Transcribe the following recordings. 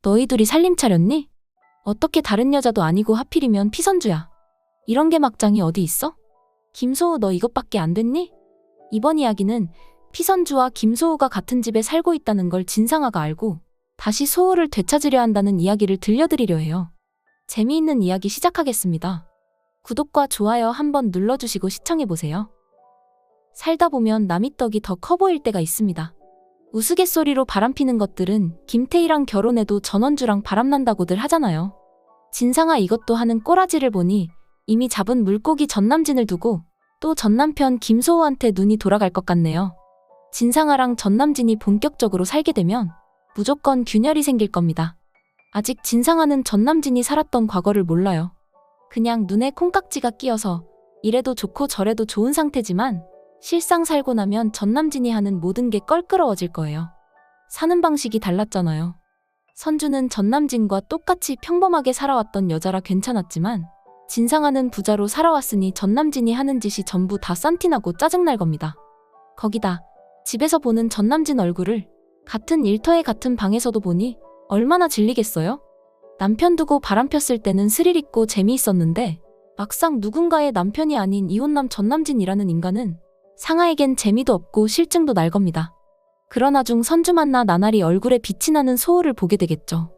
너희 둘이 살림 차렸니? 어떻게 다른 여자도 아니고 하필이면 피선주야. 이런 게 막장이 어디 있어? 김소우 너 이것밖에 안 됐니? 이번 이야기는 피선주와 김소우가 같은 집에 살고 있다는 걸 진상아가 알고 다시 소우를 되찾으려 한다는 이야기를 들려드리려 해요. 재미있는 이야기 시작하겠습니다. 구독과 좋아요 한번 눌러주시고 시청해보세요. 살다 보면 남이 떡이 더 커 보일 때가 있습니다. 우스갯소리로 바람피는 것들은 김태희랑 결혼해도 전원주랑 바람난다고들 하잖아요. 진상아 이것도 하는 꼬라지를 보니 이미 잡은 물고기 전남진을 두고 또 전남편 김소우한테 눈이 돌아갈 것 같네요. 진상아랑 전남진이 본격적으로 살게 되면 무조건 균열이 생길 겁니다. 아직 진상아는 전남진이 살았던 과거를 몰라요. 그냥 눈에 콩깍지가 끼어서 이래도 좋고 저래도 좋은 상태지만 실상 살고 나면 전남진이 하는 모든 게 껄끄러워질 거예요. 사는 방식이 달랐잖아요. 선주는 전남진과 똑같이 평범하게 살아왔던 여자라 괜찮았지만 진상아는 부자로 살아왔으니 전남진이 하는 짓이 전부 다 싼티나고 짜증날 겁니다. 거기다 집에서 보는 전남진 얼굴을 같은 일터에 같은 방에서도 보니 얼마나 질리겠어요? 남편 두고 바람 폈을 때는 스릴 있고 재미있었는데 막상 누군가의 남편이 아닌 이혼남 전남진이라는 인간은 상아에겐 재미도 없고 실증도 날 겁니다. 그러나 중 선주 만나 나날이 얼굴에 빛이 나는 소우를 보게 되겠죠.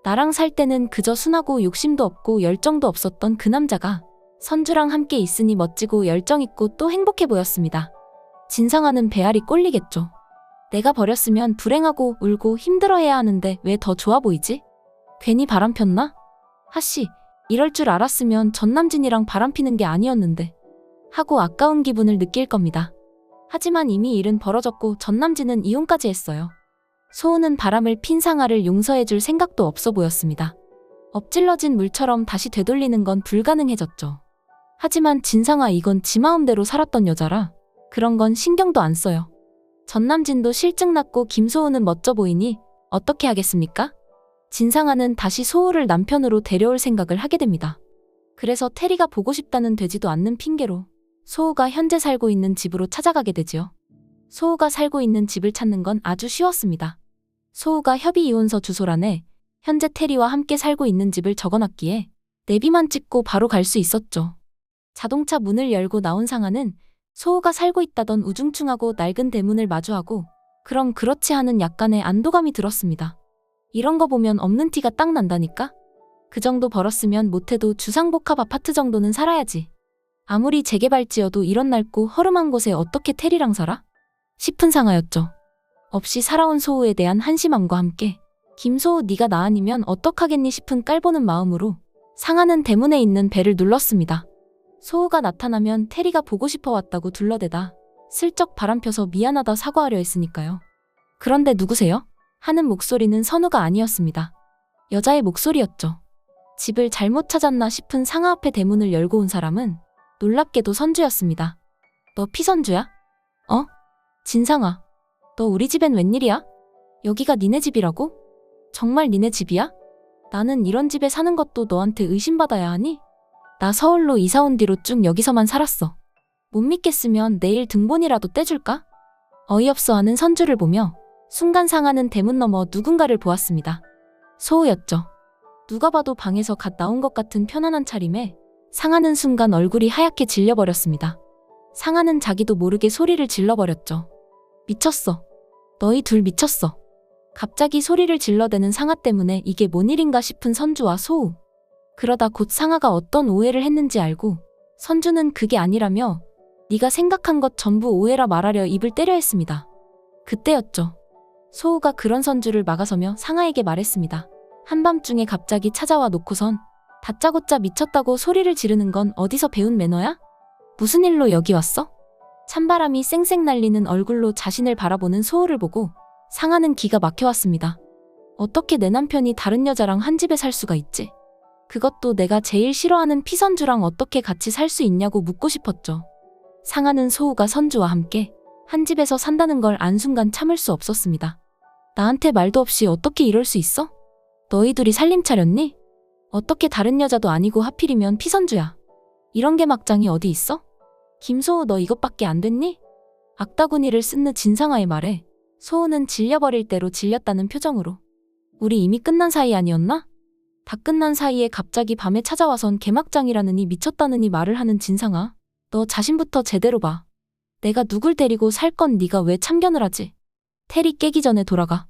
나랑 살 때는 그저 순하고 욕심도 없고 열정도 없었던 그 남자가 선주랑 함께 있으니 멋지고 열정있고 또 행복해 보였습니다. 진상아는 배알이 꼴리겠죠. 내가 버렸으면 불행하고 울고 힘들어해야 하는데 왜 더 좋아 보이지? 괜히 바람 폈나? 하씨, 이럴 줄 알았으면 전남진이랑 바람 피는 게 아니었는데 하고 아까운 기분을 느낄 겁니다. 하지만 이미 일은 벌어졌고 전남진은 이혼까지 했어요. 소우는 바람을 핀 상아를 용서해줄 생각도 없어 보였습니다. 엎질러진 물처럼 다시 되돌리는 건 불가능해졌죠. 하지만 진상아 이건 지 마음대로 살았던 여자라 그런 건 신경도 안 써요. 전남진도 실증 났고 김소우는 멋져 보이니 어떻게 하겠습니까? 진상아는 다시 소우를 남편으로 데려올 생각을 하게 됩니다. 그래서 테리가 보고 싶다는 되지도 않는 핑계로 소우가 현재 살고 있는 집으로 찾아가게 되지요. 소우가 살고 있는 집을 찾는 건 아주 쉬웠습니다. 소우가 협의 이혼서 주소란에 현재 테리와 함께 살고 있는 집을 적어놨기에 내비만 찍고 바로 갈 수 있었죠. 자동차 문을 열고 나온 상아는 소우가 살고 있다던 우중충하고 낡은 대문을 마주하고 그럼 그렇지 하는 약간의 안도감이 들었습니다. 이런 거 보면 없는 티가 딱 난다니까? 그 정도 벌었으면 못해도 주상복합 아파트 정도는 살아야지. 아무리 재개발지어도 이런 낡고 허름한 곳에 어떻게 테리랑 살아? 싶은 상아였죠. 없이 살아온 소우에 대한 한심함과 함께 김소우 네가 나 아니면 어떡하겠니 싶은 깔보는 마음으로 상아는 대문에 있는 벨을 눌렀습니다. 소우가 나타나면 테리가 보고 싶어 왔다고 둘러대다 슬쩍 바람펴서 미안하다 사과하려 했으니까요. 그런데 누구세요? 하는 목소리는 선우가 아니었습니다. 여자의 목소리였죠. 집을 잘못 찾았나 싶은 상아 앞에 대문을 열고 온 사람은 놀랍게도 선주였습니다. 너 피선주야? 어? 진상아, 너 우리 집엔 웬일이야? 여기가 니네 집이라고? 정말 니네 집이야? 나는 이런 집에 사는 것도 너한테 의심받아야 하니? 나 서울로 이사 온 뒤로 쭉 여기서만 살았어. 못 믿겠으면 내일 등본이라도 떼줄까? 어이없어 하는 선주를 보며 순간 상아는 대문 너머 누군가를 보았습니다. 소우였죠. 누가 봐도 방에서 갓 나온 것 같은 편안한 차림에 상아는 순간 얼굴이 하얗게 질려버렸습니다. 상아는 자기도 모르게 소리를 질러버렸죠. 미쳤어. 너희 둘 미쳤어. 갑자기 소리를 질러대는 상아 때문에 이게 뭔 일인가 싶은 선주와 소우. 그러다 곧 상아가 어떤 오해를 했는지 알고 선주는 그게 아니라며 네가 생각한 것 전부 오해라 말하려 입을 때려 했습니다. 그때였죠. 소우가 그런 선주를 막아서며 상아에게 말했습니다. 한밤중에 갑자기 찾아와 놓고선 다짜고짜 미쳤다고 소리를 지르는 건 어디서 배운 매너야? 무슨 일로 여기 왔어? 찬바람이 쌩쌩 날리는 얼굴로 자신을 바라보는 소우를 보고 상아는 기가 막혀왔습니다. 어떻게 내 남편이 다른 여자랑 한 집에 살 수가 있지? 그것도 내가 제일 싫어하는 피선주랑 어떻게 같이 살 수 있냐고 묻고 싶었죠. 상아는 소우가 선주와 함께 한 집에서 산다는 걸 안 순간 참을 수 없었습니다. 나한테 말도 없이 어떻게 이럴 수 있어? 너희 둘이 살림 차렸니? 어떻게 다른 여자도 아니고 하필이면 피선주야. 이런 게 막장이 어디 있어? 김소우 너 이것밖에 안 됐니? 악다구니를 쓴느 진상아의 말에 소우는 질려버릴 대로 질렸다는 표정으로 우리 이미 끝난 사이 아니었나? 다 끝난 사이에 갑자기 밤에 찾아와선 개막장이라느니 미쳤다느니 말을 하는 진상아. 너 자신부터 제대로 봐. 내가 누굴 데리고 살 건 네가 왜 참견을 하지? 테리 깨기 전에 돌아가.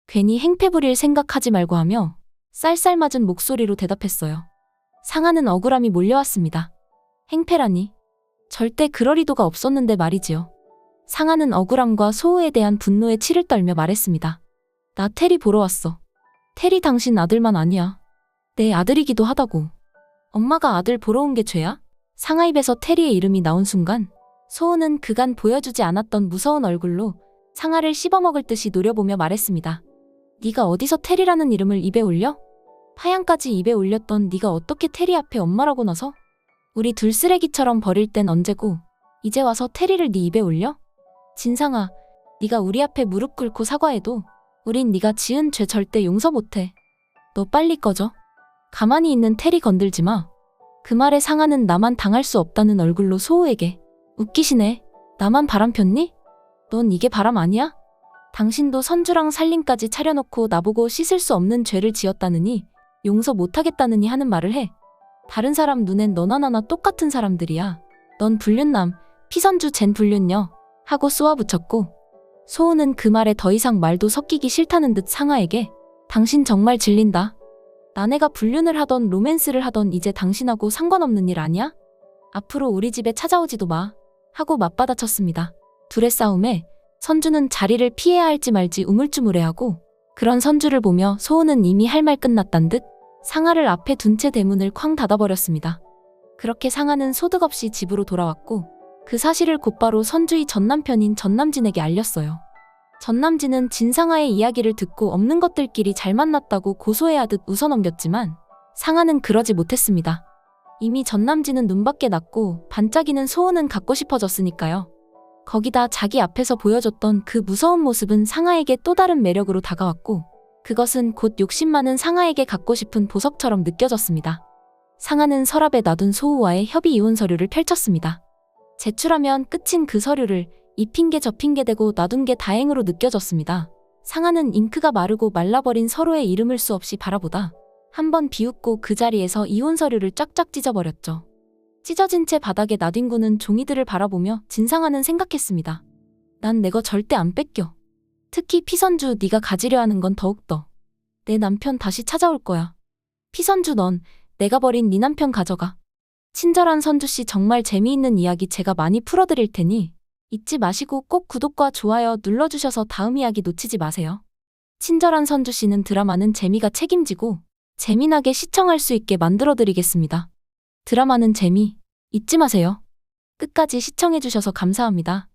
괜히 행패 부릴 생각하지 말고 하며 쌀쌀맞은 목소리로 대답했어요. 상하는 억울함이 몰려왔습니다. 행패라니. 절대 그럴 의도가 없었는데 말이지요. 상하는 억울함과 소우에 대한 분노에 치를 떨며 말했습니다. 나 테리 보러 왔어. 테리 당신 아들만 아니야. 내 아들이기도 하다고. 엄마가 아들 보러 온 게 죄야? 상하 입에서 테리의 이름이 나온 순간 소우는 그간 보여주지 않았던 무서운 얼굴로 상하를 씹어먹을 듯이 노려보며 말했습니다. 네가 어디서 테리라는 이름을 입에 올려? 파양까지 입에 올렸던 네가 어떻게 테리 앞에 엄마라고 나서? 우리 둘 쓰레기처럼 버릴 땐 언제고 이제 와서 테리를 네 입에 올려? 진상아, 네가 우리 앞에 무릎 꿇고 사과해도 우린 네가 지은 죄 절대 용서 못해. 너 빨리 꺼져. 가만히 있는 테리 건들지 마. 그 말에 상하는 나만 당할 수 없다는 얼굴로 소우에게 웃기시네. 나만 바람 폈니? 넌 이게 바람 아니야? 당신도 선주랑 살림까지 차려놓고 나보고 씻을 수 없는 죄를 지었다느니 용서 못하겠다느니 하는 말을 해. 다른 사람 눈엔 너나 나나 똑같은 사람들이야. 넌 불륜남, 피선주 젠 불륜녀 하고 쏘아붙였고 소우는 그 말에 더 이상 말도 섞이기 싫다는 듯 상하에게 당신 정말 질린다. 나네가 불륜을 하던 로맨스를 하던 이제 당신하고 상관없는 일 아니야? 앞으로 우리 집에 찾아오지도 마 하고 맞받아쳤습니다. 둘의 싸움에 선주는 자리를 피해야 할지 말지 우물쭈물해하고 그런 선주를 보며 소우는 이미 할 말 끝났단 듯 상하를 앞에 둔 채 대문을 쾅 닫아버렸습니다. 그렇게 상하는 소득 없이 집으로 돌아왔고 그 사실을 곧바로 선주의 전남편인 전남진에게 알렸어요. 전남진은 진상하의 이야기를 듣고 없는 것들끼리 잘 만났다고 고소해야 듯 웃어넘겼지만 상하는 그러지 못했습니다. 이미 전남진은 눈밖에 났고 반짝이는 소우는 갖고 싶어졌으니까요. 거기다 자기 앞에서 보여줬던 그 무서운 모습은 상하에게 또 다른 매력으로 다가왔고 그것은 곧 욕심 많은 상하에게 갖고 싶은 보석처럼 느껴졌습니다. 상하는 서랍에 놔둔 소우와의 협의 이혼 서류를 펼쳤습니다. 제출하면 끝인 그 서류를 이 핑계 저 핑계 대고 놔둔 게 다행으로 느껴졌습니다. 상하는 잉크가 마르고 말라버린 서로의 이름을 수없이 바라보다 한번 비웃고 그 자리에서 이혼 서류를 쫙쫙 찢어버렸죠. 찢어진 채 바닥에 나뒹구는 종이들을 바라보며 진상하는 생각했습니다. 난 내 거 절대 안 뺏겨. 특히 피선주 네가 가지려 하는 건 더욱더. 내 남편 다시 찾아올 거야. 피선주 넌 내가 버린 네 남편 가져가. 친절한 선주씨 정말 재미있는 이야기 제가 많이 풀어드릴 테니 잊지 마시고 꼭 구독과 좋아요 눌러주셔서 다음 이야기 놓치지 마세요. 친절한 선주씨는 드라마는 재미가 책임지고 재미나게 시청할 수 있게 만들어드리겠습니다. 드라마는 재미 잊지 마세요. 끝까지 시청해주셔서 감사합니다.